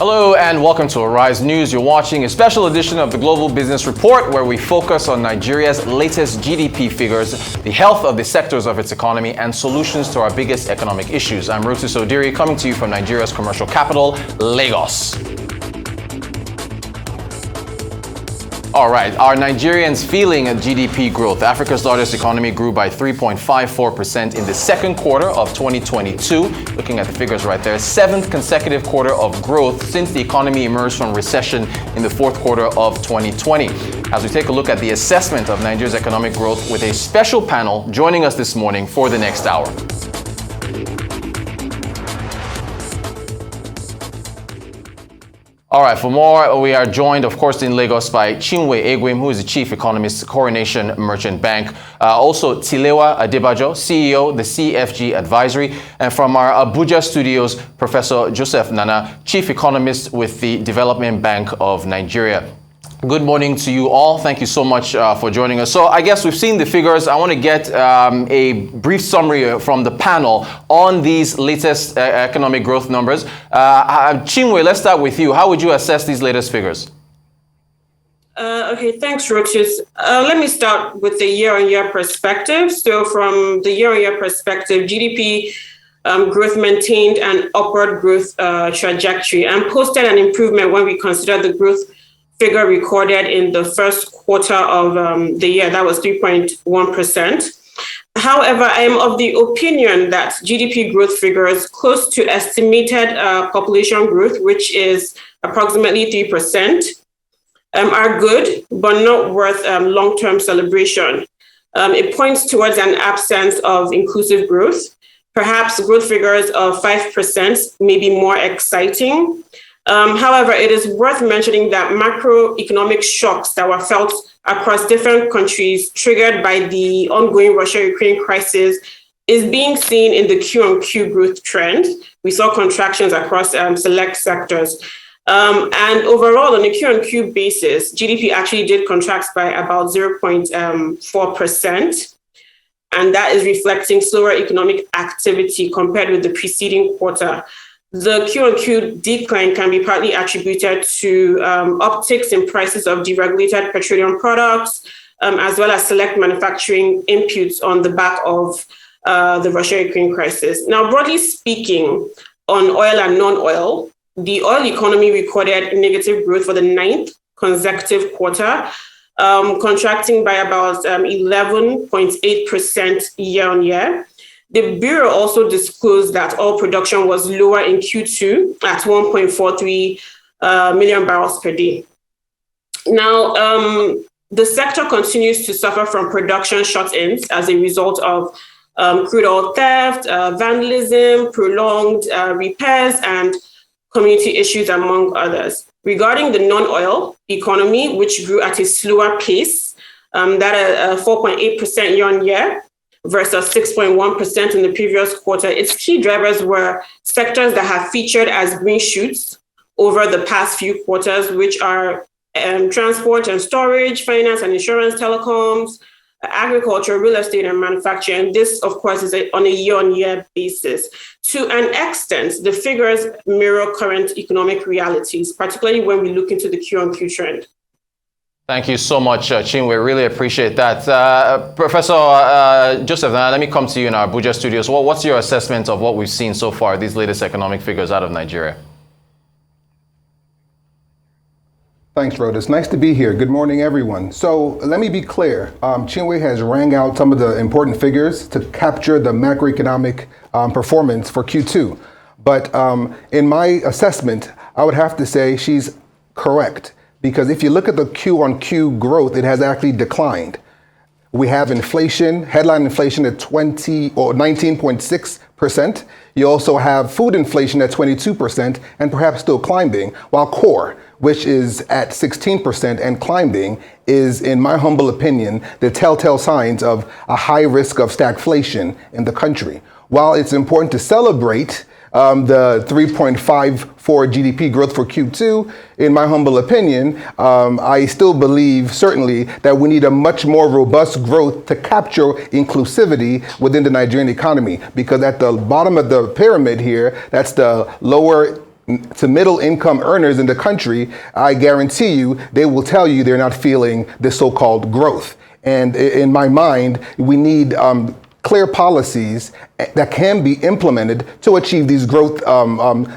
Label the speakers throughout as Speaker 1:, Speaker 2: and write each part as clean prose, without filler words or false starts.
Speaker 1: Hello and welcome to Arise News. You're watching a special edition of the Global Business Report where we focus on Nigeria's latest GDP figures, the health of the sectors of its economy, and solutions to our biggest economic issues. I'm Rotus Odiri, coming to you from Nigeria's commercial capital, Lagos. All right, are Nigerians feeling a GDP growth? Africa's largest economy grew by 3.54% in the second quarter of 2022. Looking at the figures right there, seventh consecutive quarter of growth since the economy emerged from recession in the fourth quarter of 2020. As we take a look at the assessment of Nigeria's economic growth with a special panel joining us this morning for the next hour. All right, for more, we are joined, of course, in Lagos by Chinwe Egwim, who is the Chief Economist, Coronation Merchant Bank. Also, Tilewa Adebajo, CEO, the CFG Advisory. And from our Abuja studios, Professor Joseph Nana, Chief Economist with the Development Bank of Nigeria. Good morning to you all. Thank you so much for joining us. So I guess we've seen the figures. I want to get a brief summary from the panel on these latest economic growth numbers. Chinwe, let's start with you. How would you assess these latest figures?
Speaker 2: Okay, thanks, Rotus. Let me start with the year-on-year perspective. So from the year-on-year perspective, GDP growth maintained an upward growth trajectory and posted an improvement when we consider the growth figure recorded in the first quarter of the year. That was 3.1%. However, I am of the opinion that GDP growth figures close to estimated population growth, which is approximately 3%, are good, but not worth long-term celebration. It points towards an absence of inclusive growth. Perhaps growth figures of 5% may be more exciting. However, it is worth mentioning that macroeconomic shocks that were felt across different countries triggered by the ongoing Russia-Ukraine crisis is being seen in the Q-on-Q growth trend. We saw contractions across select sectors. And overall, on a Q-on-Q basis, GDP actually did contract by about 0.4%. And that is reflecting slower economic activity compared with the preceding quarter. The Q-on-Q decline can be partly attributed to upticks in prices of deregulated petroleum products, as well as select manufacturing inputs on the back of the Russia-Ukraine crisis. Now, broadly speaking, on oil and non-oil, the oil economy recorded negative growth for the 9th consecutive quarter, contracting by about 11.8% year-on-year. The Bureau also disclosed that oil production was lower in Q2 at 1.43 million barrels per day. Now, the sector continues to suffer from production shut-ins as a result of crude oil theft, vandalism, prolonged repairs, and community issues, among others. Regarding the non-oil economy, which grew at a slower pace, that at 4.8% year-on-year, versus 6.1% in the previous quarter. Its key drivers were sectors that have featured as green shoots over the past few quarters, which are transport and storage, finance and insurance, telecoms, agriculture, real estate, and manufacturing. This, of course, is on a year-on-year basis. To an extent, the figures mirror current economic realities, particularly when we look into the Q-on-Q trend.
Speaker 1: Thank you so much, Chinwe. Really appreciate that. Professor Joseph, let me come to you in our Abuja studios. What's your assessment of what we've seen so far, these latest economic figures out of Nigeria?
Speaker 3: Thanks, Rhoda. It's nice to be here. Good morning, everyone. So let me be clear. Chinwe has rang out some of the important figures to capture the macroeconomic performance for Q2. But in my assessment, I would have to say she's correct. Because if you look at the Q-on-Q growth, it has actually declined. We have inflation, headline inflation at 19.6%. You also have food inflation at 22% and perhaps still climbing, while core, which is at 16% and climbing, is, in my humble opinion, the telltale signs of a high risk of stagflation in the country. While it's important to celebrate the 3.54 GDP growth for Q2, in my humble opinion, I still believe certainly that we need a much more robust growth to capture inclusivity within the Nigerian economy. Because at the bottom of the pyramid here, that's the lower to middle income earners in the country, I guarantee you they will tell you they're not feeling this so-called growth. And in my mind, we need clear policies that can be implemented to achieve these growth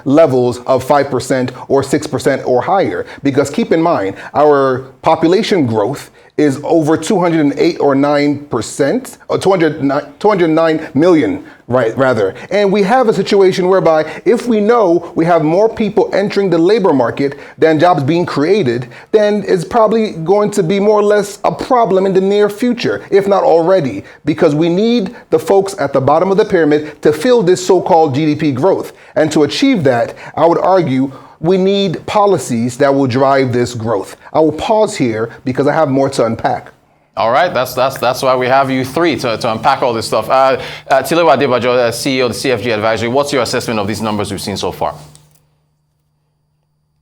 Speaker 3: levels of 5% or 6% or higher. Because keep in mind, our population growth is over 208 or 9%, or 209 million, right, rather. And we have a situation whereby if we know we have more people entering the labor market than jobs being created, then it's probably going to be more or less a problem in the near future, if not already, because we need the folks at the bottom of the pyramid to fill this so-called GDP growth. And to achieve that, I would argue we need policies that will drive this growth. I will pause here because I have more to unpack.
Speaker 1: All right, that's why we have you three to unpack all this stuff. Tilewa Adebajo, CEO of the CFG Advisory, what's your assessment of these numbers we've seen so far?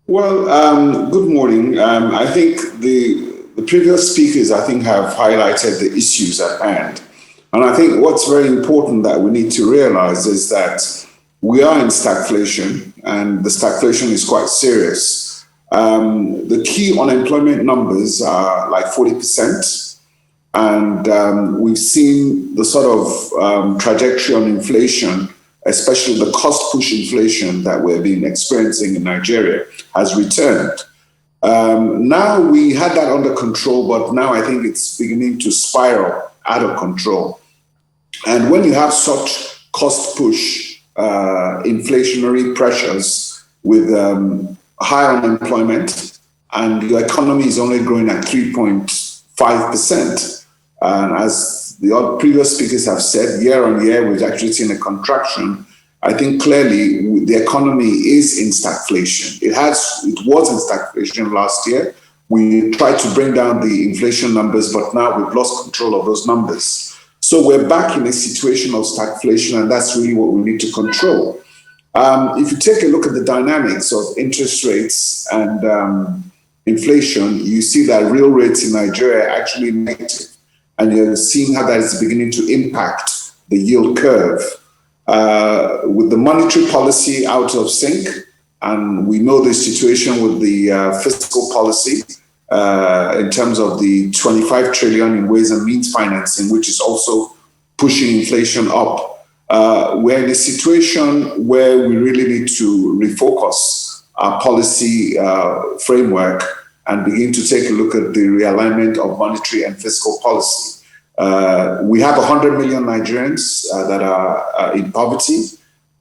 Speaker 4: Well, good morning. I think the previous speakers, have highlighted the issues at hand. And I think what's very important that we need to realize is that we are in stagflation, and the stagflation is quite serious. The key unemployment numbers are like 40%, and we've seen the sort of trajectory on inflation, especially the cost push inflation that we've been experiencing in Nigeria, has returned. Now we had that under control, but now I think it's beginning to spiral out of control. And when you have such cost push inflationary pressures with high unemployment, and your economy is only growing at 3.5%. And as the previous speakers have said, year on year, we've actually seen a contraction. I think clearly the economy is in stagflation. It was in stagflation last year. We tried to bring down the inflation numbers, but now we've lost control of those numbers. So we're back in a situation of stagflation, and that's really what we need to control. If you take a look at the dynamics of interest rates and inflation, you see that real rates in Nigeria are actually negative, and you're seeing how that is beginning to impact the yield curve. With the monetary policy out of sync, and we know the situation with the fiscal policy, in terms of the 25 trillion in ways and means financing, which is also pushing inflation up. We're in a situation where we really need to refocus our policy framework and begin to take a look at the realignment of monetary and fiscal policy. We have 100 million Nigerians that are in poverty.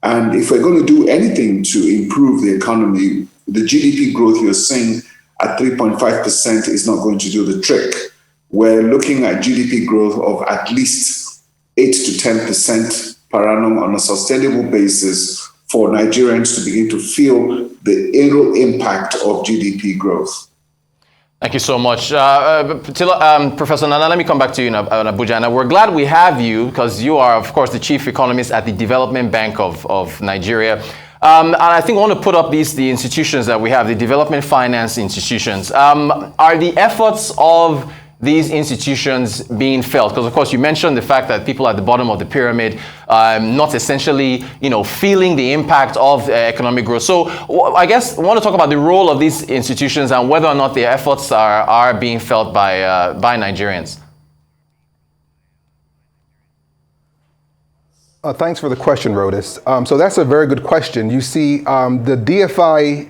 Speaker 4: And if we're going to do anything to improve the economy, the GDP growth you're seeing at 3.5% is not going to do the trick. We're looking at GDP growth of at least 8 to 10% per annum on a sustainable basis for Nigerians to begin to feel the real impact of GDP growth.
Speaker 1: Thank you so much. Professor Nana, let me come back to you in Abuja. And we're glad we have you because you are, of course, the chief economist at the Development Bank of Nigeria. And I think I want to put up the institutions that we have, the development finance institutions. Are the efforts of these institutions being felt? Because, of course, you mentioned the fact that people at the bottom of the pyramid not essentially, feeling the impact of economic growth. So I guess I want to talk about the role of these institutions and whether or not their efforts are being felt by Nigerians.
Speaker 3: Thanks for the question, Rodis. So that's a very good question. You see, the DFI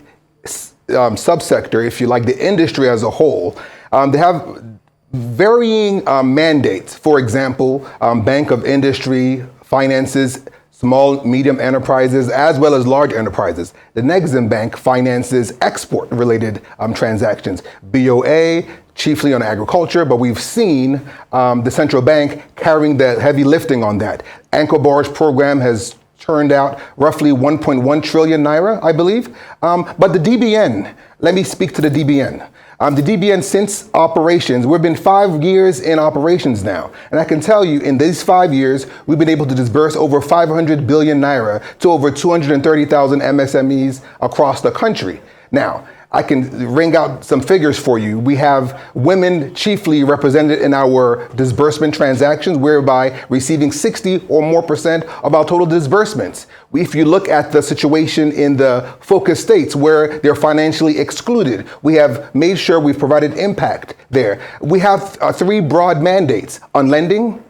Speaker 3: subsector, if you like, the industry as a whole, they have varying mandates. For example, Bank of Industry finances small, medium enterprises, as well as large enterprises. The Nexim Bank finances export-related transactions. BOA, chiefly on agriculture, but we've seen the central bank carrying the heavy lifting on that. Anchorbar's program has turned out roughly 1.1 trillion naira, I believe. But the DBN, let me speak to the DBN. The DBN, since operations, we've been 5 years in operations now. And I can tell you, in these 5 years, we've been able to disburse over 500 billion naira to over 230,000 MSMEs across the country. Now, I can ring out some figures for you. We have women chiefly represented in our disbursement transactions, whereby receiving 60 or more % of our total disbursements. If you look at the situation in the focus states where they're financially excluded, we have made sure we've provided impact there. We have 3 broad mandates on lending,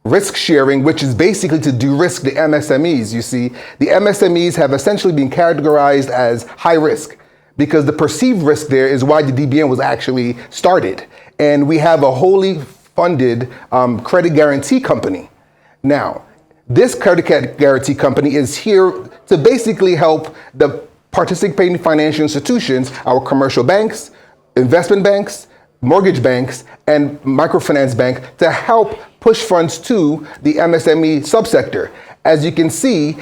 Speaker 3: risk sharing, which is basically to de-risk the MSMEs. You see, the MSMEs have essentially been categorized as high risk, because the perceived risk there is why the DBN was actually started. And we have a wholly funded credit guarantee company. Now, this credit guarantee company is here to basically help the participating financial institutions, our commercial banks, investment banks, mortgage banks, and microfinance bank, to help push funds to the MSME subsector. As you can see,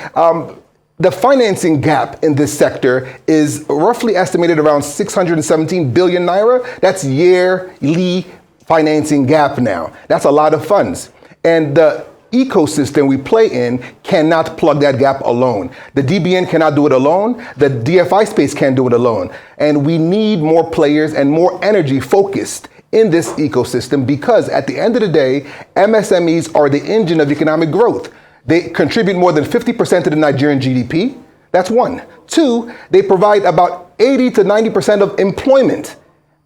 Speaker 3: the financing gap in this sector is roughly estimated around 617 billion naira. That's yearly financing gap now. That's a lot of funds. And the ecosystem we play in cannot plug that gap alone. The DBN cannot do it alone. The DFI space can't do it alone. And we need more players and more energy focused in this ecosystem, because at the end of the day, MSMEs are the engine of economic growth. They contribute more than 50% to the Nigerian GDP. That's 1. 2, they provide about 80 to 90% of employment.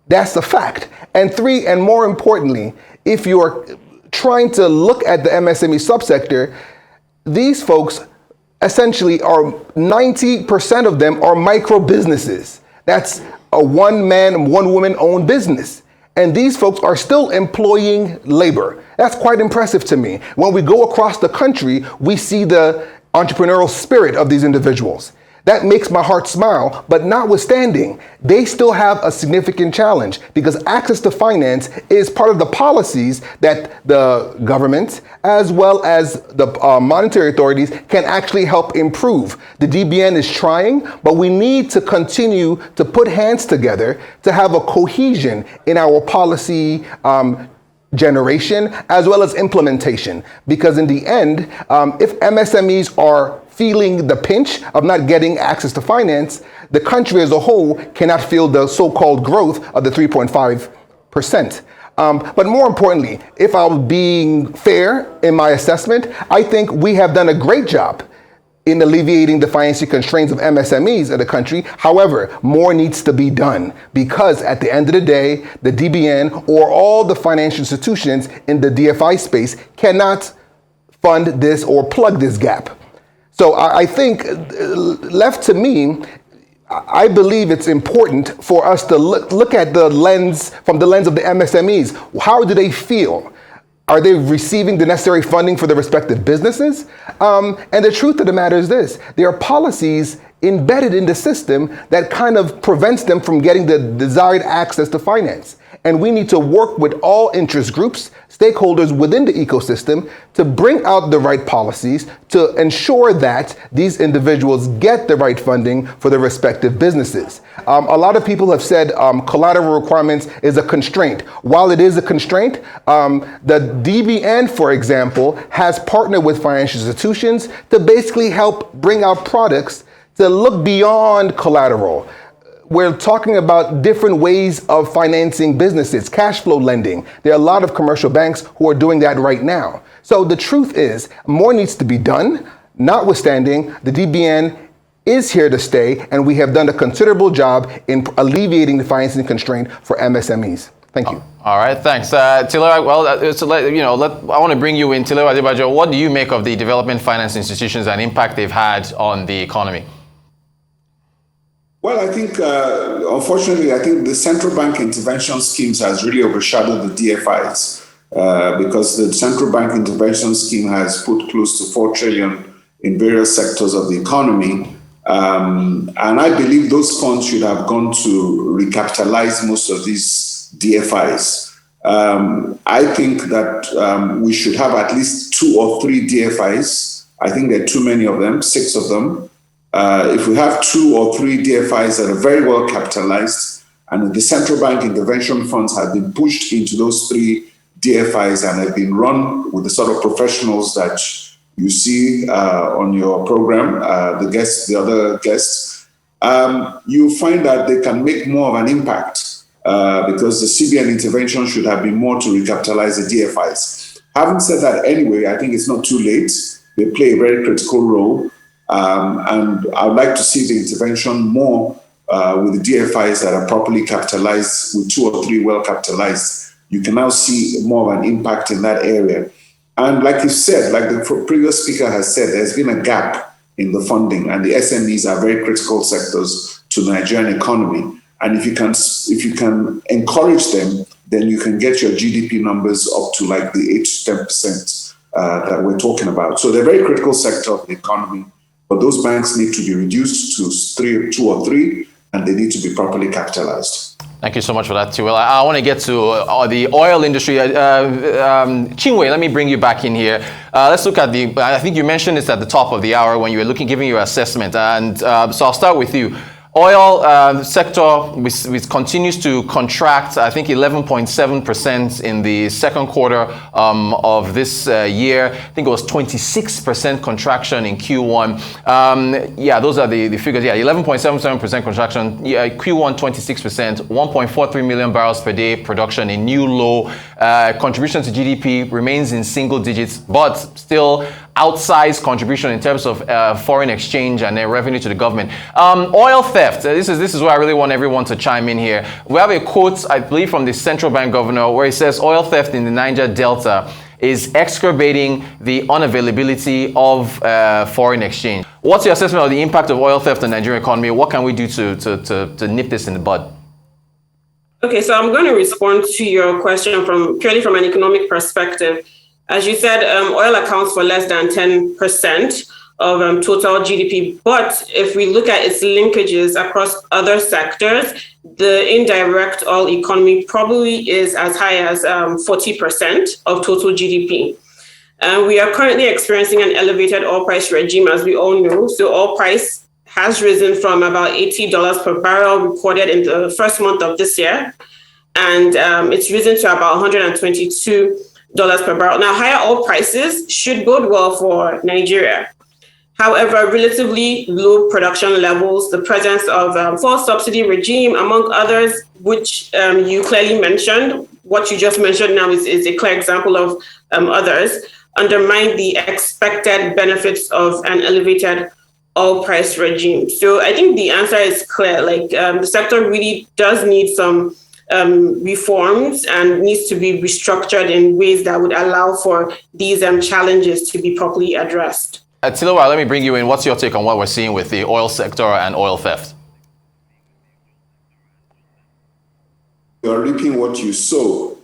Speaker 3: That's a fact. And 3, and more importantly, if you're trying to look at the MSME subsector, these folks essentially are 90% of them are micro businesses. That's a one-man, one-woman owned business. And these folks are still employing labor. That's quite impressive to me. When we go across the country, we see the entrepreneurial spirit of these individuals. That makes my heart smile, but notwithstanding, they still have a significant challenge, because access to finance is part of the policies that the government, as well as the monetary authorities, can actually help improve. The DBN is trying, but we need to continue to put hands together to have a cohesion in our policy generation as well as implementation. Because in the end, if MSMEs are feeling the pinch of not getting access to finance, the country as a whole cannot feel the so-called growth of the 3.5%. But more importantly, if I'm being fair in my assessment, I think we have done a great job in alleviating the financial constraints of MSMEs in the country. However, more needs to be done, because at the end of the day, the DBN or all the financial institutions in the DFI space cannot fund this or plug this gap. So I think, left to me, I believe it's important for us to look at the lens, from the lens of the MSMEs. How do they feel? Are they receiving the necessary funding for their respective businesses? And the truth of the matter is this: there are policies embedded in the system that kind of prevents them from getting the desired access to finance. And we need to work with all interest groups, stakeholders within the ecosystem, to bring out the right policies to ensure that these individuals get the right funding for their respective businesses. A lot of people have said collateral requirements is a constraint. While it is a constraint, the DBN, for example, has partnered with financial institutions to basically help bring out products to look beyond collateral. We're talking about different ways of financing businesses, cash flow lending. There are a lot of commercial banks who are doing that right now. So the truth is, more needs to be done. Notwithstanding, the DBN is here to stay, and we have done a considerable job in alleviating the financing constraint for MSMEs. Thank you.
Speaker 1: All right, thanks. Tilewa, I want to bring you in. Tilewa Adebajo, what do you make of the development finance institutions and impact they've had on the economy?
Speaker 4: Well, I think, unfortunately, I think the central bank intervention schemes has really overshadowed the DFIs because the central bank intervention scheme has put close to 4 trillion in various sectors of the economy. And I believe those funds should have gone to recapitalize most of these DFIs. I think that we should have at least 2 or 3 DFIs. I think there are too many of them, 6 of them. If we have 2 or 3 DFIs that are very well capitalized, and the central bank intervention funds have been pushed into those 3 DFIs and have been run with the sort of professionals that you see on your program, the other guests, you find that they can make more of an impact because the CBN intervention should have been more to recapitalize the DFIs. Having said that, anyway, I think it's not too late. They play a very critical role, and I would like to see the intervention more with the DFIs that are properly capitalized, with 2 or 3 well capitalized. You can now see more of an impact in that area. And like you said, like the previous speaker has said, there's been a gap in the funding, and the SMEs are very critical sectors to the Nigerian economy. And if you can encourage them, then you can get your GDP numbers up to like the 8 to 10% that we're talking about. So they're a very critical sector of the economy, but those banks need to be reduced to 2 or 3, and they need to be properly capitalized.
Speaker 1: Thank you so much for that, too. Well, I want to get to the oil industry. Chinwe, let me bring you back in here. Let's look at I think you mentioned this at the top of the hour when you were giving your assessment. And so I'll start with you. Oil sector which continues to contract, I think 11.7% in the second quarter of this year. I think it was 26% contraction in Q1. Yeah, those are the figures. Yeah, 11.77% contraction. Yeah, Q1 26%, 1.43 million barrels per day production, a new low. Contribution to GDP remains in single digits, but still outsized contribution in terms of foreign exchange and revenue to the government. Oil theft. This is where I really want everyone to chime in here. We have a quote, I believe, from the central bank governor where he says oil theft in the Niger Delta is exacerbating the unavailability of foreign exchange. What's your assessment of the impact of oil theft on the Nigerian economy? What can we do to nip this in the bud?
Speaker 2: Okay, so I'm going to respond to your question purely from an economic perspective. As you said, oil accounts for less than 10% of total GDP. But if we look at its linkages across other sectors, the indirect oil economy probably is as high as 40% of total GDP. We are currently experiencing an elevated oil price regime, as we all know. So oil price has risen from about $80 per barrel recorded in the first month of this year. And it's risen to about $122 per barrel. Now, higher oil prices should bode well for Nigeria. However, relatively low production levels, the presence of false subsidy regime, among others, which you clearly mentioned, what you just mentioned now is a clear example of others, undermine the expected benefits of an elevated oil price regime. So I think the answer is clear. Like the sector really does need some reforms and needs to be restructured in ways that would allow for these challenges to be properly addressed.
Speaker 1: Tilewa, let me bring you in. What's your take on what we're seeing with the oil sector and oil theft?
Speaker 4: You're reaping what you sow.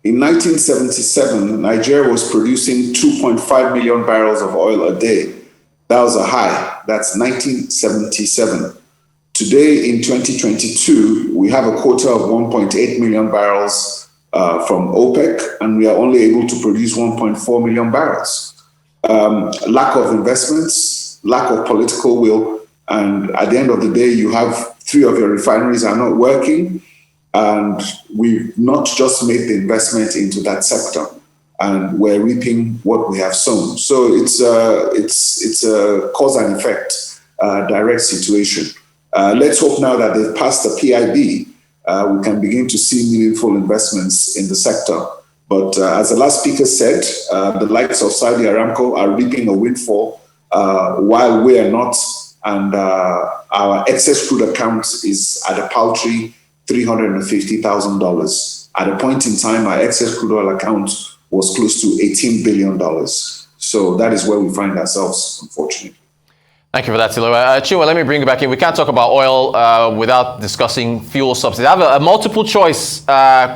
Speaker 4: In 1977, Nigeria was producing 2.5 million barrels of oil a day. That was a high. That's 1977. Today, in 2022, we have a quota of 1.8 million barrels from OPEC, and we are only able to produce 1.4 million barrels. Lack of investments, lack of political will, and at the end of the day, you have 3 of your refineries are not working, and we've not just made the investment into that sector, and we're reaping what we have sown. So it's a cause and effect direct situation. Let's hope now that they've passed the PIB, we can begin to see meaningful investments in the sector. But as the last speaker said, the likes of Saudi Aramco are reaping a windfall while we are not. And our excess crude account is at a paltry $350,000. At a point in time, our excess crude oil account was close to $18 billion. So that is where we find ourselves, unfortunately.
Speaker 1: Thank you for that, Tilewa. Chinwe, let me bring you back in. We can't talk about oil without discussing fuel subsidies. I have a multiple choice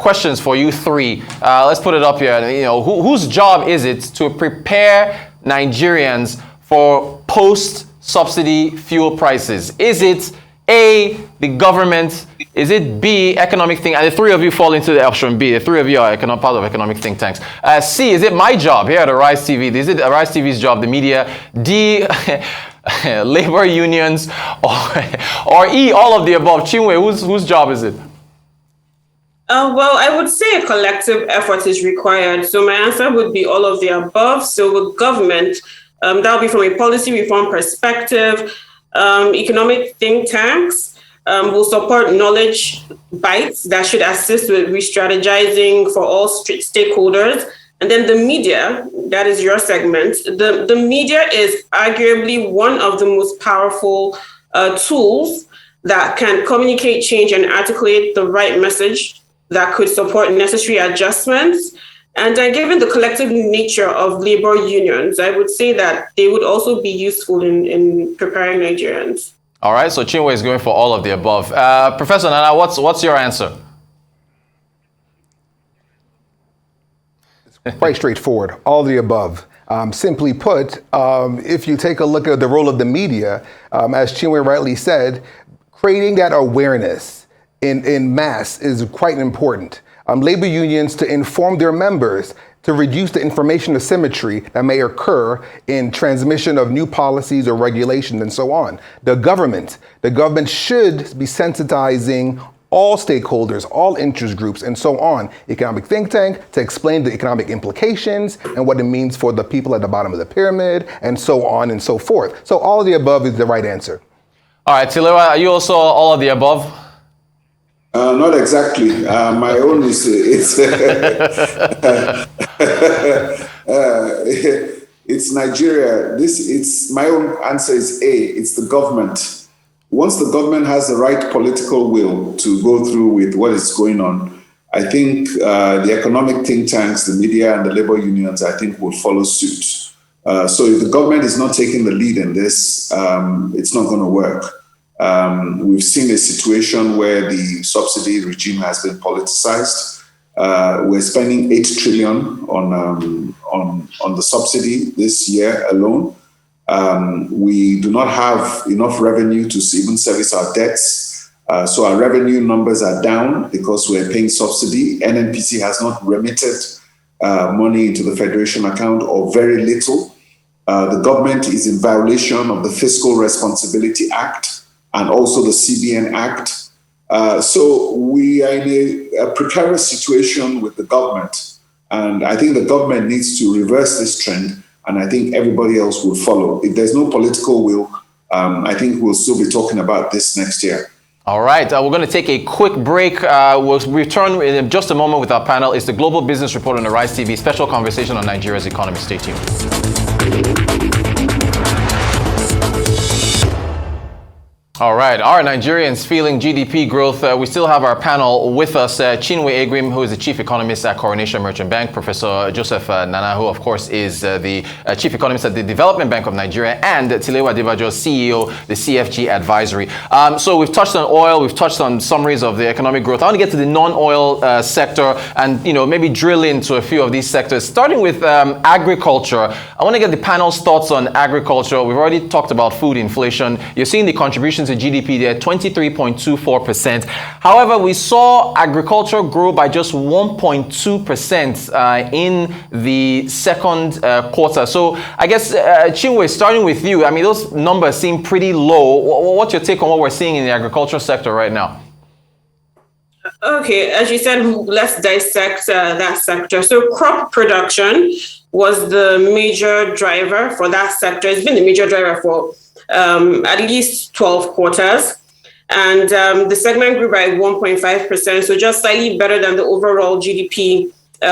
Speaker 1: questions for you 3. Let's put it up here. You know, whose job is it to prepare Nigerians for post-subsidy fuel prices? Is it A, the government? Is it B, economic thing? And the 3 of you fall into the option B. The 3 of you are part of economic think tanks. C, is it my job here at Arise TV? Is it Arise TV's job, the media? D, labor unions, or E, all of the above? Chinwe, whose job is it?
Speaker 2: Well, I would say a collective effort is required. So my answer would be all of the above. So with government, that would be from a policy reform perspective, Economic think tanks will support knowledge bites that should assist with re-strategizing for all stakeholders. And then the media, that is your segment. The media is arguably one of the most powerful tools that can communicate change and articulate the right message that could support necessary adjustments. And given the collective nature of labor unions, I would say that they would also be useful in preparing Nigerians.
Speaker 1: All right, so Chinwe is going for all of the above. Professor Nana, what's your answer?
Speaker 3: Quite straightforward, all of the above. Simply put, if you take a look at the role of the media, as Chinwe rightly said, creating that awareness in mass is quite important. Labor unions to inform their members to reduce the information asymmetry that may occur in transmission of new policies or regulations and so on. The government should be sensitizing all stakeholders, all interest groups, and so on, economic think tank, to explain the economic implications and what it means for the people at the bottom of the pyramid, and so on and so forth. So all of the above is the right answer.
Speaker 1: All right, Tilewa, are you also all of the above?
Speaker 4: Not exactly. My own is it's Nigeria. My own answer is A. It's the government. Once the government has the right political will to go through with what is going on, I think the economic think tanks, the media, and the labor unions, I think, will follow suit. So if the government is not taking the lead in this, it's not going to work. We've seen a situation where the subsidy regime has been politicized. We're spending 8 trillion on the subsidy this year alone. We do not have enough revenue to even service our debts. So our revenue numbers are down because we're paying subsidy. NNPC has not remitted money into the Federation account, or very little. The government is in violation of the Fiscal Responsibility Act and also the CBN Act. So we are in a precarious situation with the government. And I think the government needs to reverse this trend, and I think everybody else will follow. If there's no political will, I think we'll still be talking about this next year.
Speaker 1: All right, we're going to take a quick break. We'll return in just a moment with our panel. It's the Global Business Report on the Rise TV, special conversation on Nigeria's economy. Stay tuned. All right, are Nigerians feeling GDP growth? We still have our panel with us, Chinwe Egwim, who is the chief economist at Coronation Merchant Bank, Professor Joseph Nana, who of course is the chief economist at the Development Bank of Nigeria, and Tilewa Adebajo, CEO, the CFG Advisory. So we've touched on oil, we've touched on summaries of the economic growth. I want to get to the non-oil sector and maybe drill into a few of these sectors, starting with agriculture. I want to get the panel's thoughts on agriculture. We've already talked about food inflation. You're seeing the contributions to GDP there, 23.24%. However, we saw agriculture grow by just 1.2% in the second quarter. So I guess, Chinwe, starting with you, I mean, those numbers seem pretty low. What's your take on what we're seeing in the agriculture sector right now?
Speaker 2: Okay, as you said, let's dissect that sector. So crop production was the major driver for that sector. It's been the major driver for at least 12 quarters. And the segment grew by 1.5%, so just slightly better than the overall GDP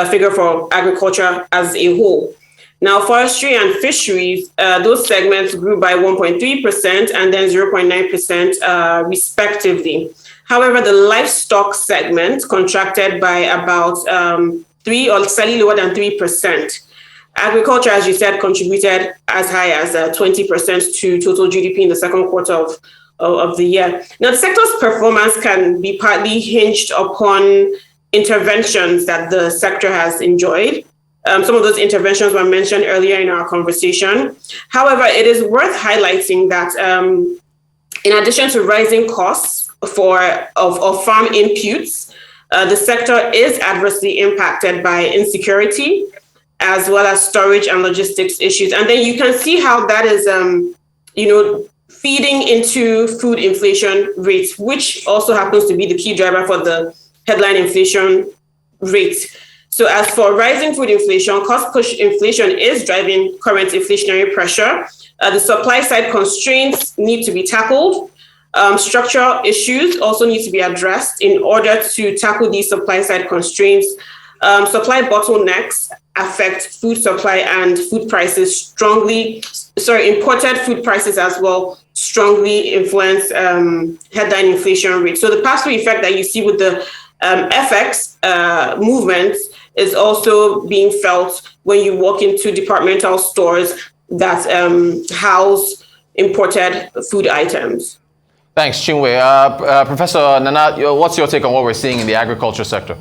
Speaker 2: figure for agriculture as a whole. Now, forestry and fisheries, those segments grew by 1.3% and then 0.9% respectively. However, the livestock segment contracted by about 3 or slightly lower than 3%. Agriculture, as you said, contributed as high as 20% to total GDP in the second quarter of the year. Now, the sector's performance can be partly hinged upon interventions that the sector has enjoyed. Some of those interventions were mentioned earlier in our conversation. However, it is worth highlighting that in addition to rising costs of farm inputs, the sector is adversely impacted by insecurity, as well as storage and logistics issues. And then you can see how that is, feeding into food inflation rates, which also happens to be the key driver for the headline inflation rate. So as for rising food inflation, cost push inflation is driving current inflationary pressure. The supply side constraints need to be tackled. Structural issues also need to be addressed in order to tackle these supply side constraints. Supply bottlenecks affect food supply and food prices strongly. Imported food prices as well strongly influence headline inflation rates. So the pass-through effect that you see with the FX movements is also being felt when you walk into departmental stores that house imported food items.
Speaker 1: Thanks, Chinwe. Professor Nana, what's your take on what we're seeing in the agriculture sector?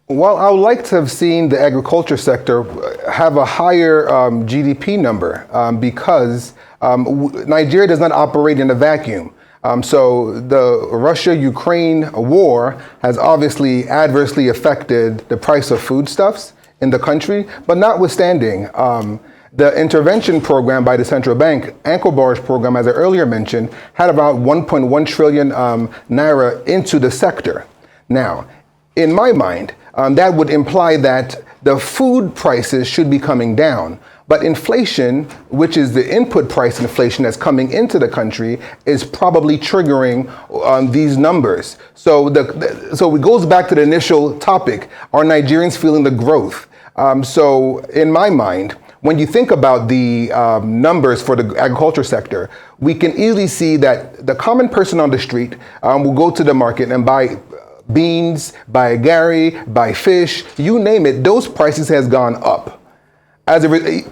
Speaker 3: Well, I would like to have seen the agriculture sector have a higher GDP number because Nigeria does not operate in a vacuum. So the Russia-Ukraine war has obviously adversely affected the price of foodstuffs in the country, but notwithstanding, the intervention program by the central bank, Anchor Barge program, as I earlier mentioned, had about 1.1 trillion naira into the sector. Now, in my mind, that would imply that the food prices should be coming down. But inflation, which is the input price inflation that's coming into the country, is probably triggering these numbers. So it goes back to the initial topic. Are Nigerians feeling the growth? So in my mind, when you think about the numbers for the agriculture sector, we can easily see that the common person on the street will go to the market and buy beans, buy gari, buy fish, you name it, those prices has gone up.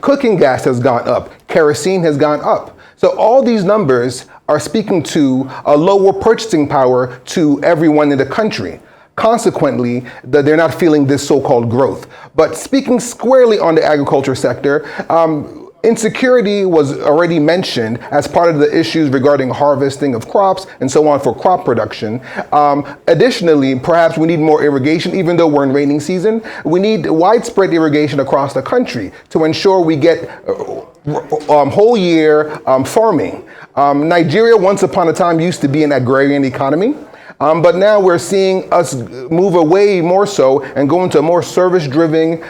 Speaker 3: Cooking gas has gone up, kerosene has gone up. So all these numbers are speaking to a lower purchasing power to everyone in the country. Consequently, they're not feeling this so-called growth. But speaking squarely on the agriculture sector, insecurity was already mentioned as part of the issues regarding harvesting of crops and so on for crop production. Additionally, perhaps we need more irrigation, even though we're in raining season. We need widespread irrigation across the country to ensure we get whole year farming. Nigeria, once upon a time, used to be an agrarian economy. But now we're seeing us move away more so and go into a more service-driven,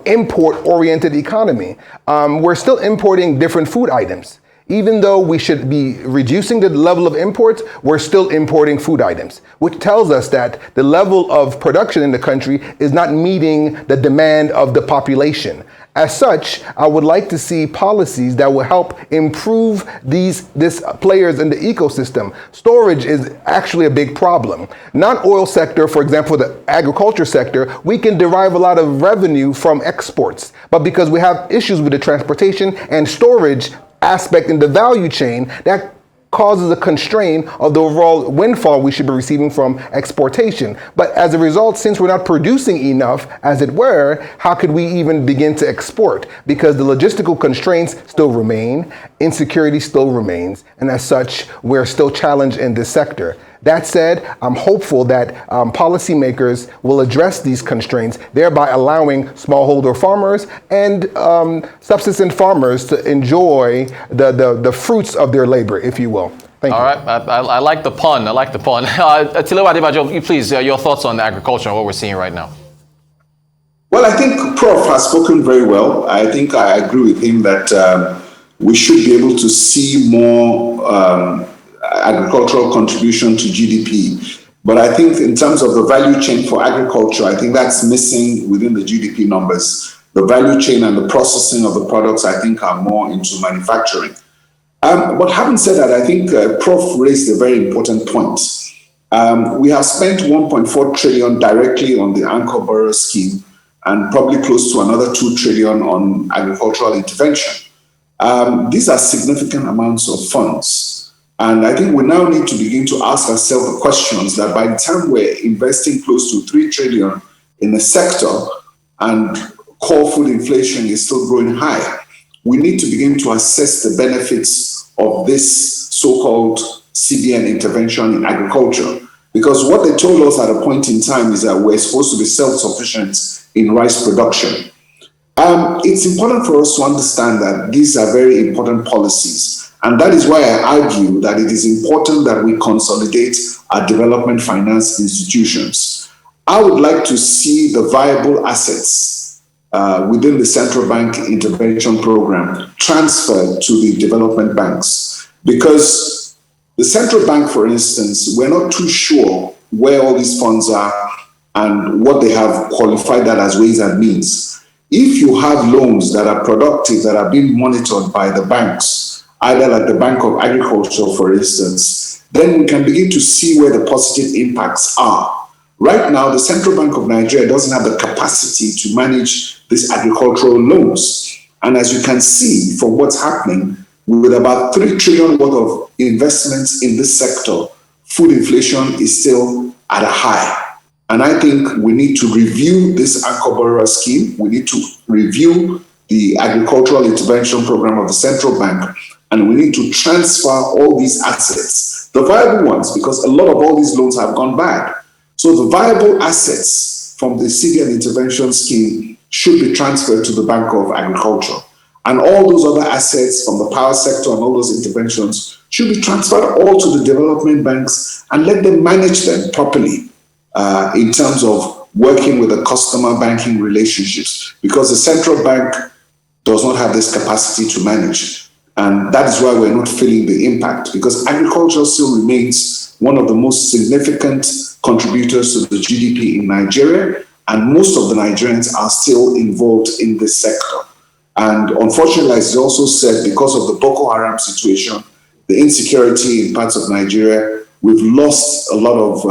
Speaker 3: import-oriented economy. We're still importing different food items. Even though we should be reducing the level of imports, we're still importing food items, which tells us that the level of production in the country is not meeting the demand of the population. As such, I would like to see policies that will help improve these players in the ecosystem. Storage is actually a big problem. Non-oil sector, for example, the agriculture sector, we can derive a lot of revenue from exports. But because we have issues with the transportation and storage aspect in the value chain, that causes a constraint of the overall windfall we should be receiving from exportation. But as a result, since we're not producing enough, as it were, how could we even begin to export? Because the logistical constraints still remain, insecurity still remains, and as such, we're still challenged in this sector. That said, I'm hopeful that policymakers will address these constraints, thereby allowing smallholder farmers and subsistence farmers to enjoy the fruits of their labor, if you will. Thank you.
Speaker 1: All right, I like the pun. Tilewa, Adebajo, please, your thoughts on agriculture and what we're seeing right now.
Speaker 4: Well, I think Prof has spoken very well. I think I agree with him that we should be able to see more agricultural contribution to GDP. But I think in terms of the value chain for agriculture, I think that's missing within the GDP numbers. The value chain and the processing of the products, I think, are more into manufacturing. But having said that, I think Prof raised a very important point. We have spent 1.4 trillion directly on the Anchor Barge scheme and probably close to another 2 trillion on agricultural intervention. These are significant amounts of funds. And I think we now need to begin to ask ourselves the questions that by the time we're investing close to 3 trillion in a sector and core food inflation is still growing higher, we need to begin to assess the benefits of this so-called CBN intervention in agriculture. Because what they told us at a point in time is that we're supposed to be self-sufficient in rice production. It's important for us to understand that these are very important policies. And that is why I argue that it is important that we consolidate our development finance institutions. I would like to see the viable assets within the central bank intervention program transferred to the development banks. Because the central bank, for instance, we're not too sure where all these funds are and what they have qualified that as ways and means. If you have loans that are productive, that are being monitored by the banks, either like the Bank of Agriculture, for instance, then we can begin to see where the positive impacts are. Right now, the Central Bank of Nigeria doesn't have the capacity to manage these agricultural loans. And as you can see from what's happening, with about 3 trillion worth of investments in this sector, food inflation is still at a high. And I think we need to review this anchor borrower scheme. We need to review the agricultural intervention program of the central bank, and we need to transfer all these assets, the viable ones, because a lot of all these loans have gone bad. So the viable assets from the CBN intervention scheme should be transferred to the Bank of Agriculture. And all those other assets from the power sector and all those interventions should be transferred all to the development banks and let them manage them properly in terms of working with the customer banking relationships, because the central bank does not have this capacity to manage. And that is why we're not feeling the impact, because agriculture still remains one of the most significant contributors to the GDP in Nigeria, and most of the Nigerians are still involved in this sector. And unfortunately, as you also said, because of the Boko Haram situation, the insecurity in parts of Nigeria, we've lost a lot of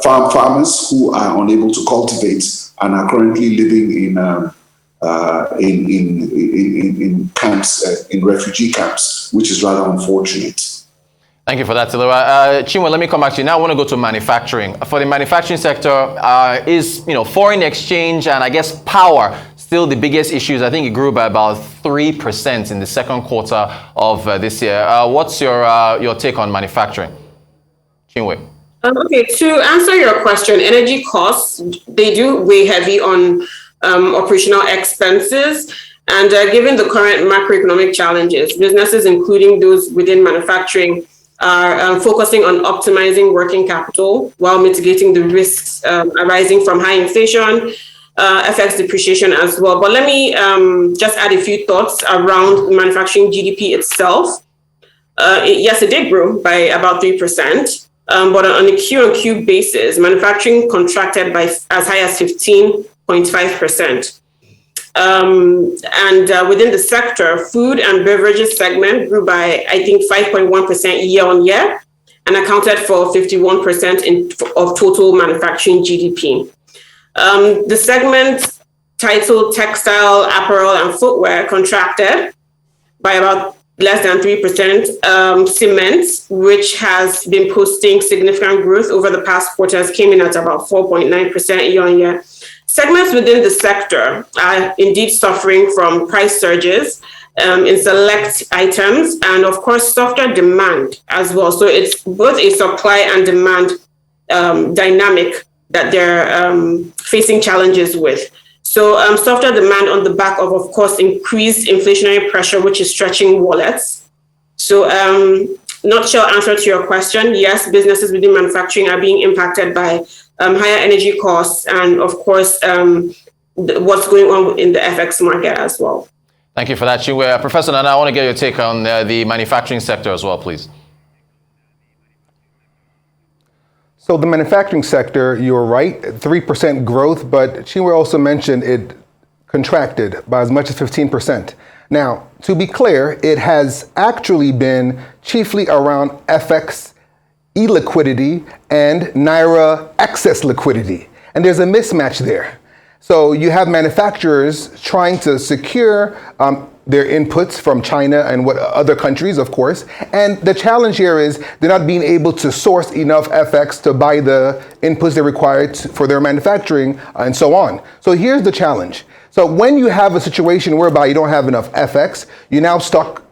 Speaker 4: farmers who are unable to cultivate and are currently living in camps, in refugee camps, which is rather unfortunate.
Speaker 1: Thank you for that, Tilewa. Chinwe, let me come back to you. Now I want to go to manufacturing. For the manufacturing sector, is foreign exchange and I guess power still the biggest issues? I think it grew by about 3% in the second quarter of this year. What's your take on manufacturing? Chinwe.
Speaker 2: Okay, to answer your question, energy costs, they do weigh heavy on operational expenses. And given the current macroeconomic challenges, businesses, including those within manufacturing, are focusing on optimizing working capital while mitigating the risks arising from high inflation, FX depreciation as well. But let me just add a few thoughts around manufacturing GDP itself. Yes, it did grow by about 3%. But on a Q-on-Q basis, manufacturing contracted by as high as 15.5%. And within the sector, food and beverages segment grew by, I think, 5.1% year on year and accounted for 51% of total manufacturing GDP. The segment titled Textile, Apparel and Footwear contracted by about less than 3%. Cement, which has been posting significant growth over the past quarters, came in at about 4.9% year on year. Segments within the sector are indeed suffering from price surges in select items and, of course, softer demand as well. So it's both a supply and demand dynamic that they're facing challenges with. So softer demand on the back of course, increased inflationary pressure, which is stretching wallets. So not sure answer to your question. Yes, businesses within manufacturing are being impacted by higher energy costs and, of course, what's going on in the FX market as well.
Speaker 1: Thank you for that, Chinwe. Professor Nana, I want to get your take on the manufacturing sector as well, please.
Speaker 3: So the manufacturing sector, you're right, 3% growth, but Chinwe also mentioned it contracted by as much as 15%. Now, to be clear, it has actually been chiefly around FX illiquidity and Naira excess liquidity. And there's a mismatch there. So you have manufacturers trying to secure their inputs from China and what other countries, of course. And the challenge here is they're not being able to source enough FX to buy the inputs they require for their manufacturing and so on. So here's the challenge. So when you have a situation whereby you don't have enough FX, you now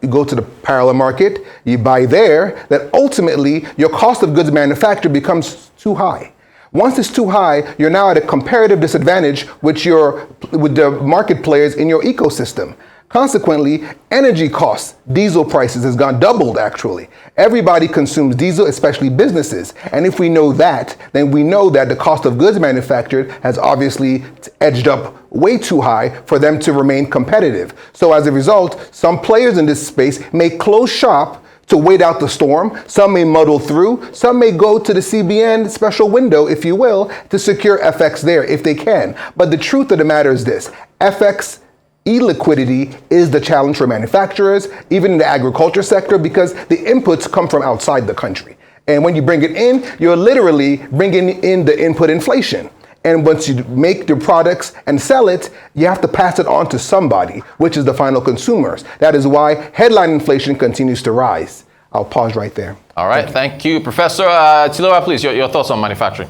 Speaker 3: you go to the parallel market, you buy there, that ultimately your cost of goods manufactured becomes too high. Once it's too high, you're now at a comparative disadvantage with the market players in your ecosystem. Consequently, energy costs, diesel prices has gone doubled actually. Everybody consumes diesel, especially businesses. And if we know that, then we know that the cost of goods manufactured has obviously edged up way too high for them to remain competitive. So as a result, some players in this space may close shop to wait out the storm. Some may muddle through. Some may go to the CBN special window, if you will, to secure FX there if they can. But the truth of the matter is this: FX illiquidity is the challenge for manufacturers, even in the agriculture sector, because the inputs come from outside the country. And when you bring it in, you're literally bringing in the input inflation. And once you make the products and sell it, you have to pass it on to somebody, which is the final consumers. That is why headline inflation continues to rise. I'll pause right there.
Speaker 1: All right, thank you. Professor Tilewa, please, your thoughts on manufacturing.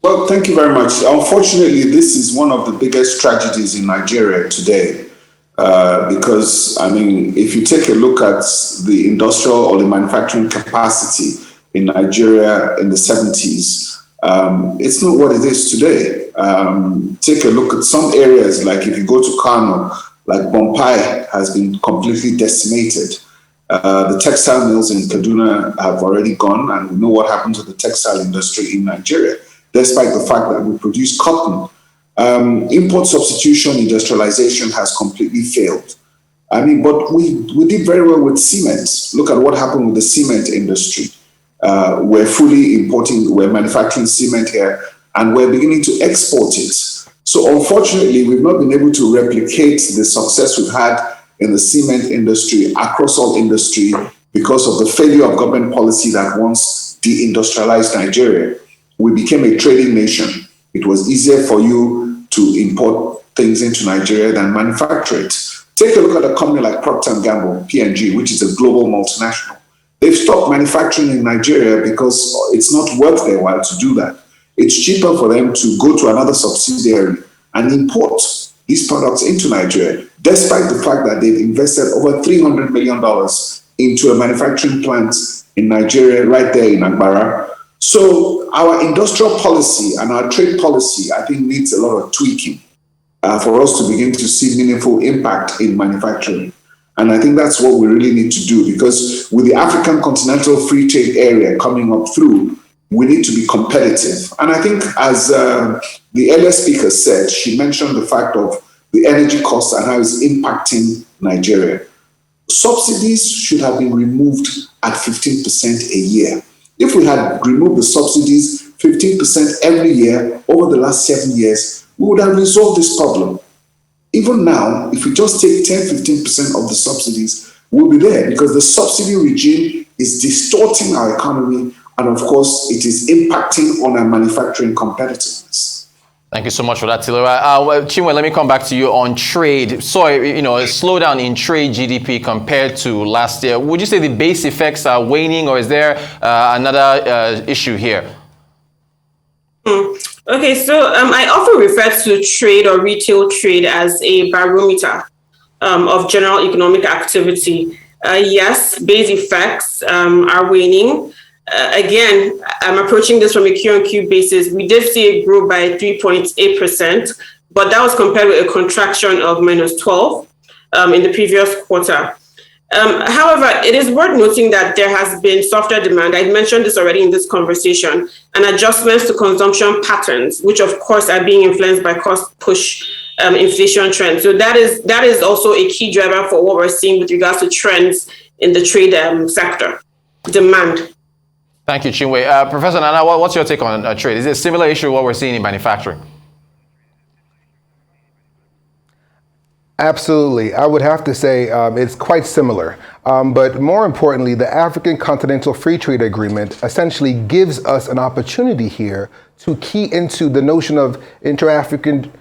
Speaker 4: Well, thank you very much. Unfortunately, this is one of the biggest tragedies in Nigeria today. Because, I mean, if you take a look at the industrial or the manufacturing capacity in Nigeria in the 70s, it's not what it is today. Take a look at some areas, like if you go to Kano, like Bompai has been completely decimated. The textile mills in Kaduna have already gone, and we know what happened to the textile industry in Nigeria, despite the fact that we produce cotton. Import substitution industrialization has completely failed. I mean, but we did very well with cement. Look at what happened with the cement industry. We're manufacturing cement here, and we're beginning to export it. So unfortunately, we've not been able to replicate the success we've had in the cement industry across all industry because of the failure of government policy that once deindustrialized Nigeria. We became a trading nation. It was easier for you to import things into Nigeria than manufacture it. Take a look at a company like Procter & Gamble, P&G, which is a global multinational. They've stopped manufacturing in Nigeria because it's not worth their while to do that. It's cheaper for them to go to another subsidiary and import these products into Nigeria, despite the fact that they've invested over $300 million into a manufacturing plant in Nigeria, right there in Agbara. So our industrial policy and our trade policy, I think, needs a lot of tweaking for us to begin to see meaningful impact in manufacturing. And I think that's what we really need to do, because with the African Continental Free Trade Area coming up through, we need to be competitive. And I think, as the earlier speaker said, she mentioned the fact of the energy costs and how it's impacting Nigeria. Subsidies should have been removed at 15% a year. If we had removed the subsidies 15% every year over the last 7 years, we would have resolved this problem. Even now, if we just take 10-15% of the subsidies, we'll be there, because the subsidy regime is distorting our economy, and of course, it is impacting on our manufacturing competitiveness.
Speaker 1: Thank you so much for that, Tilewa. Chinwe, let me come back to you on trade. So, a slowdown in trade GDP compared to last year. Would you say the base effects are waning, or is there another issue here?
Speaker 2: Okay, so I often refer to trade or retail trade as a barometer of general economic activity. Yes, base effects are waning. Again, I'm approaching this from a Q-on-Q basis. We did see it grow by 3.8%, but that was compared with a contraction of -12 in the previous quarter. However, it is worth noting that there has been softer demand. I mentioned this already in this conversation, and adjustments to consumption patterns, which of course are being influenced by cost push inflation trends. So that is also a key driver for what we're seeing with regards to trends in the trade sector, demand.
Speaker 1: Thank you, Chinwe. Professor Nana, what's your take on trade? Is it a similar issue what we're seeing in manufacturing?
Speaker 3: Absolutely. I would have to say it's quite similar. But more importantly, the African Continental Free Trade Agreement essentially gives us an opportunity here to key into the notion of inter-African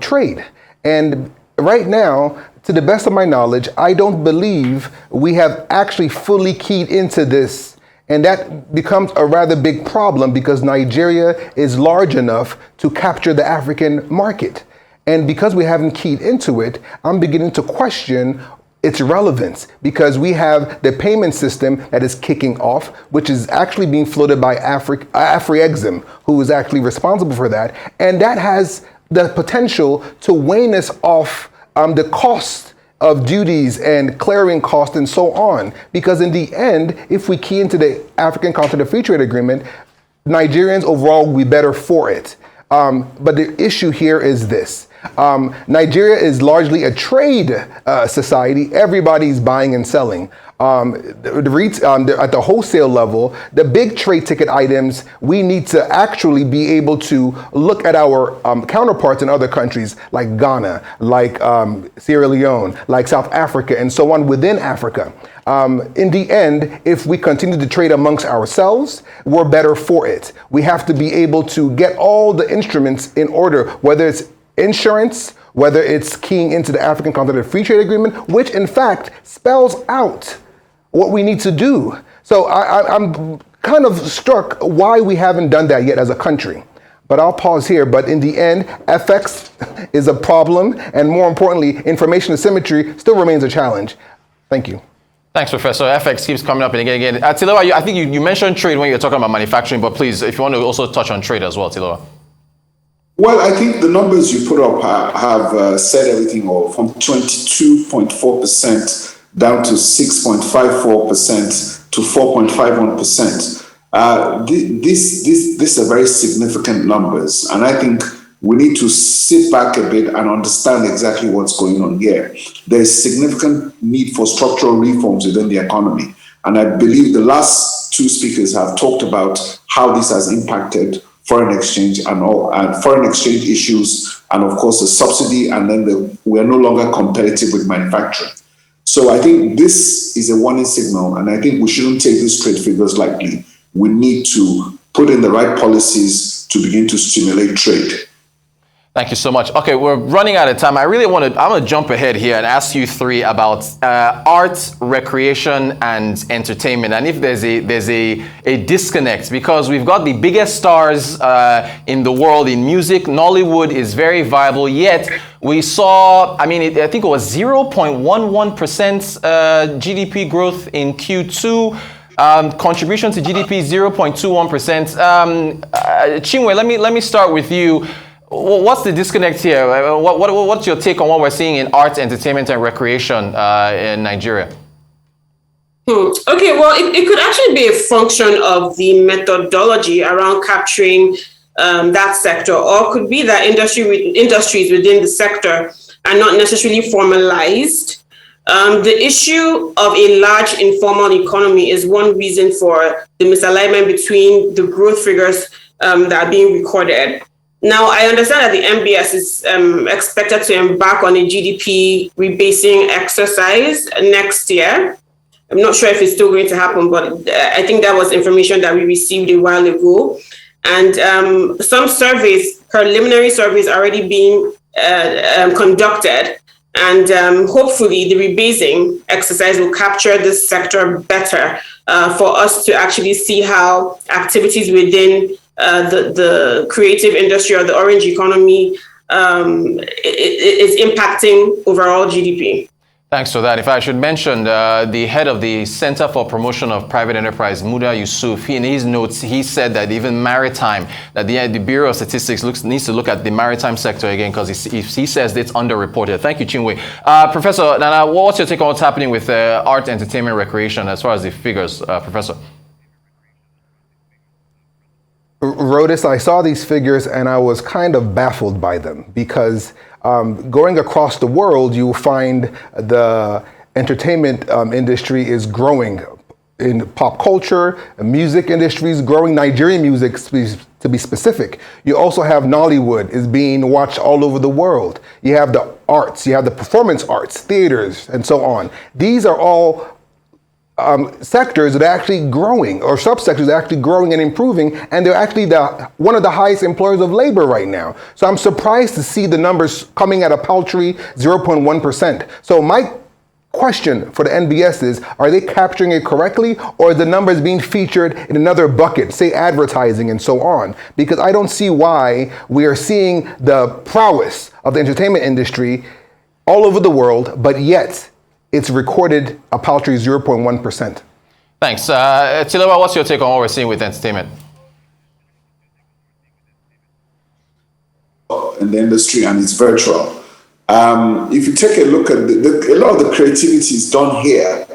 Speaker 3: trade. And right now, to the best of my knowledge, I don't believe we have actually fully keyed into this. And that becomes a rather big problem, because Nigeria is large enough to capture the African market. And because we haven't keyed into it, I'm beginning to question its relevance, because we have the payment system that is kicking off, which is actually being floated by Afrexim, who is actually responsible for that. And that has the potential to wane us off the cost of duties and clearing costs and so on. Because in the end, if we key into the African Continental Free Trade Agreement, Nigerians overall will be better for it. But the issue here is this. Nigeria is largely a trade society. Everybody's buying and selling. At the wholesale level, the big trade ticket items, we need to actually be able to look at our counterparts in other countries like Ghana, like Sierra Leone, like South Africa, and so on within Africa. In the end, if we continue to trade amongst ourselves, we're better for it. We have to be able to get all the instruments in order, whether it's insurance, whether it's keying into the African Continental Free Trade Agreement, which in fact spells out what we need to do. So I'm kind of struck why we haven't done that yet as a country. But I'll pause here. But in the end, FX is a problem. And more importantly, information asymmetry still remains a challenge. Thank you.
Speaker 1: Thanks, Professor. FX keeps coming up and again. Tilewa, I think you mentioned trade when you're talking about manufacturing, but please, if you want to also touch on trade as well, Tilewa.
Speaker 4: Well, I think the numbers you put up have said everything, or from 22.4% down to 6.54% to 4.51%. These are very significant numbers, and I think we need to sit back a bit and understand exactly what's going on here. There's significant need for structural reforms within the economy, and I believe the last two speakers have talked about how this has impacted foreign exchange and foreign exchange issues, and of course the subsidy, and then we are no longer competitive with manufacturing. So I think this is a warning signal, and I think we shouldn't take these trade figures lightly. We need to put in the right policies to begin to stimulate trade.
Speaker 1: Thank you so much. Okay, we're running out of time. I'm going to jump ahead here and ask you three about art, recreation, and entertainment. And if there's a disconnect, because we've got the biggest stars in the world in music. Nollywood is very viable, yet we saw, I think it was 0.11% GDP growth in Q2. Contribution to GDP 0.21%. Chinwe, let me start with you. What's the disconnect here? What's your take on what we're seeing in arts, entertainment, and recreation in Nigeria?
Speaker 2: Okay, well, it could actually be a function of the methodology around capturing that sector, or could be that industries within the sector are not necessarily formalized. The issue of a large informal economy is one reason for the misalignment between the growth figures that are being recorded. Now, I understand that the MBS is expected to embark on a GDP rebasing exercise next year. I'm not sure if it's still going to happen, but I think that was information that we received a while ago. And some surveys, preliminary surveys, are already being conducted. And hopefully the rebasing exercise will capture this sector better for us to actually see how activities within the creative industry or the orange economy is impacting overall GDP.
Speaker 1: Thanks for that. If I should mention, the head of the Center for Promotion of Private Enterprise, Muda Yusuf, in his notes, he said that even maritime, that the Bureau of Statistics needs to look at the maritime sector again, because he says it's underreported. Thank you, Chinwe. Professor Nana, what's your take on what's happening with art, entertainment, recreation, as far as the figures, Professor?
Speaker 3: Rodis, I saw these figures and I was kind of baffled by them, because going across the world, you will find the entertainment industry is growing in pop culture, music industry is growing, Nigerian music to be specific. You also have Nollywood is being watched all over the world. You have the arts, you have the performance arts, theaters, and so on. These are all sectors that are actually growing, or subsectors that are actually growing and improving, and they're actually one of the highest employers of labor right now. So I'm surprised to see the numbers coming at a paltry 0.1%. So my question for the NBS is, are they capturing it correctly, or are the numbers being featured in another bucket, say advertising and so on? Because I don't see why we are seeing the prowess of the entertainment industry all over the world, but yet it's recorded a paltry 0.1%.
Speaker 1: Thanks. Tilewa, what's your take on what we're seeing with entertainment?
Speaker 4: In the industry, and it's virtual. If you take a look at a lot of the creativity is done here,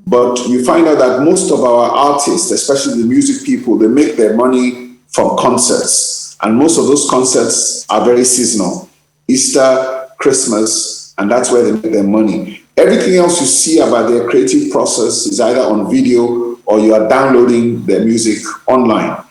Speaker 4: but you find out that most of our artists, especially the music people, they make their money from concerts. And most of those concerts are very seasonal. Easter, Christmas, and that's where they make their money. Everything else you see about their creative process is either on video or you are downloading their music online.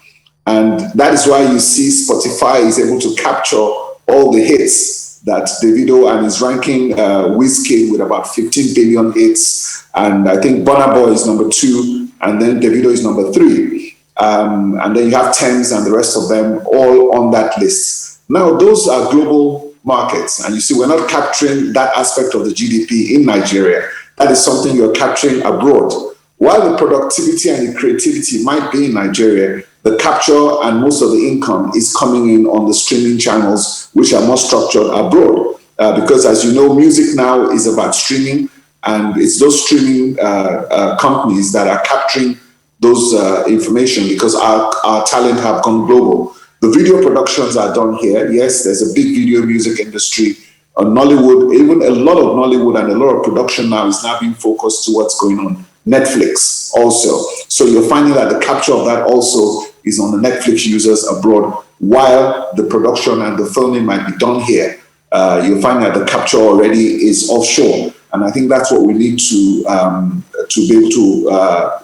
Speaker 4: And that is why you see Spotify is able to capture all the hits that Davido and is ranking Wizkid with about 15 billion hits. And I think Burna Boy is number 2, and then Davido is number 3. And then you have Thames and the rest of them all on that list. Now, those are global markets. And you see, we're not capturing that aspect of the GDP in Nigeria. That is something you're capturing abroad. While the productivity and the creativity might be in Nigeria, the capture and most of the income is coming in on the streaming channels, which are more structured abroad. Because as you know, music now is about streaming, and it's those streaming companies that are capturing those information because our talent have gone global. The video productions are done here. Yes, there's a big video music industry. Nollywood, even a lot of Nollywood and a lot of production now is now being focused to what's going on. Netflix also. So you're finding that the capture of that also is on the Netflix users abroad, while the production and the filming might be done here. You'll find that the capture already is offshore. And I think that's what we need to be able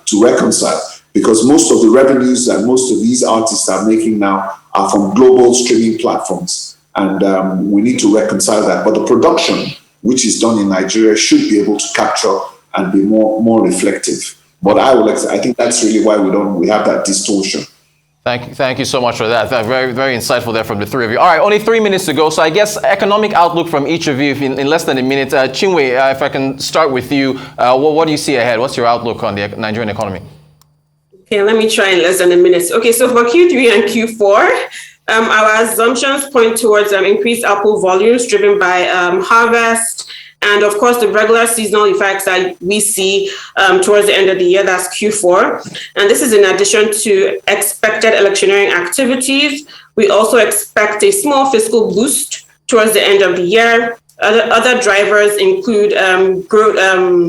Speaker 4: to reconcile, because most of the revenues that most of these artists are making now are from global streaming platforms. And we need to reconcile that. But the production, which is done in Nigeria, should be able to capture and be more reflective. But I think that's really why we have that distortion.
Speaker 1: Thank you so much for that. Very, very insightful there from the three of you. All right, only 3 minutes to go. So I guess economic outlook from each of you in less than a minute. Chinwe, if I can start with you, what do you see ahead? What's your outlook on the Nigerian economy?
Speaker 2: Okay, let me try in less than a minute. Okay, so for Q3 and Q4, our assumptions point towards increased output volumes driven by harvest, and of course, the regular seasonal effects that we see towards the end of the year, that's Q4. And this is in addition to expected electioneering activities. We also expect a small fiscal boost towards the end of the year. Other drivers include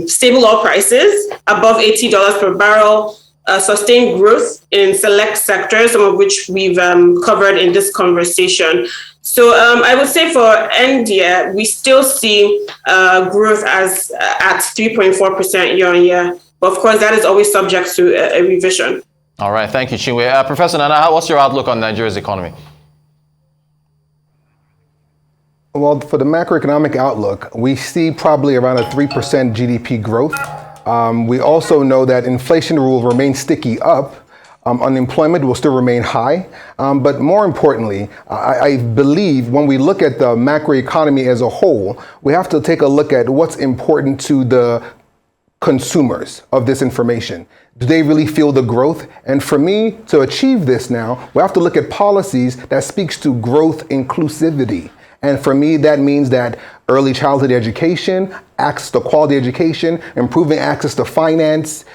Speaker 2: stable oil prices above $80 per barrel, sustained growth in select sectors, some of which we've covered in this conversation. So I would say for end year, we still see growth as at 3.4% year on year. But of course, that is always subject to a revision. All right, thank you, Chinwe. Professor Nana, what's your outlook on Nigeria's economy?
Speaker 3: Well, for the macroeconomic outlook, we see probably around a 3% GDP growth. We also know that inflation will remain sticky up. Unemployment will still remain high. But more importantly, I believe when we look at the macroeconomy as a whole, we have to take a look at what's important to the consumers of this information. Do they really feel the growth? And for me to achieve this now, we have to look at policies that speaks to growth inclusivity. And for me, that means that early childhood education, access to quality education, improving access to finance,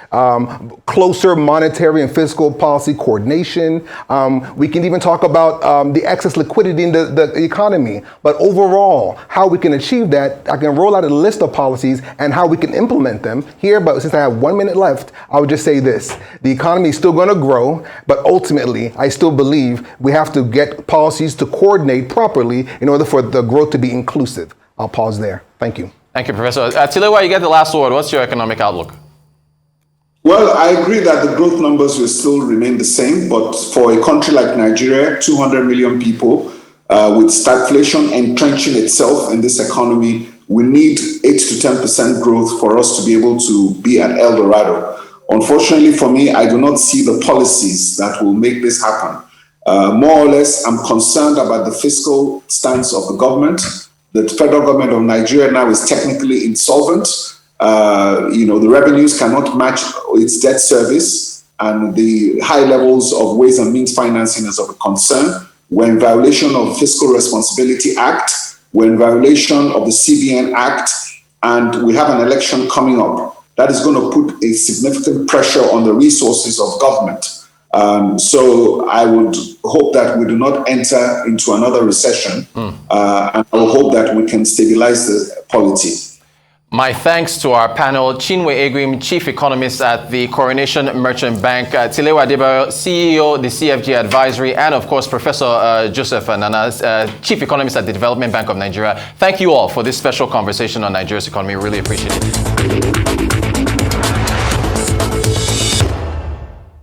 Speaker 3: closer monetary and fiscal policy coordination. We can even talk about the excess liquidity in the economy. But overall, how we can achieve that, I can roll out a list of policies and how we can implement them here. But since I have 1 minute left, I would just say this. The economy is still going to grow, but ultimately, I still believe we have to get policies to coordinate properly in order for the growth to be inclusive. I'll pause there. Thank you.
Speaker 1: Thank you, Professor. Tilewa, you get the last word. What's your economic outlook?
Speaker 4: Well, I agree that the growth numbers will still remain the same, but for a country like Nigeria, 200 million people, with stagflation entrenching itself in this economy, we need 8 to 10% growth for us to be able to be at El Dorado. Unfortunately for me, I do not see the policies that will make this happen. More or less, I'm concerned about the fiscal stance of the government. The federal government of Nigeria now is technically insolvent. The revenues cannot match its debt service, and the high levels of ways and means financing is of a concern. We're in violation of Fiscal Responsibility Act. We're in violation of the CBN Act, and we have an election coming up. That is going to put a significant pressure on the resources of government. So I would hope that we do not enter into another recession, and I will hope that we can stabilize the polity.
Speaker 1: My thanks to our panel, Chinwe Egwim, Chief Economist at the Coronation Merchant Bank, Tilewa Adebajo, CEO, the CFG Advisory, and of course, Professor Joseph Nana, Chief Economist at the Development Bank of Nigeria. Thank you all for this special conversation on Nigeria's economy. Really appreciate it.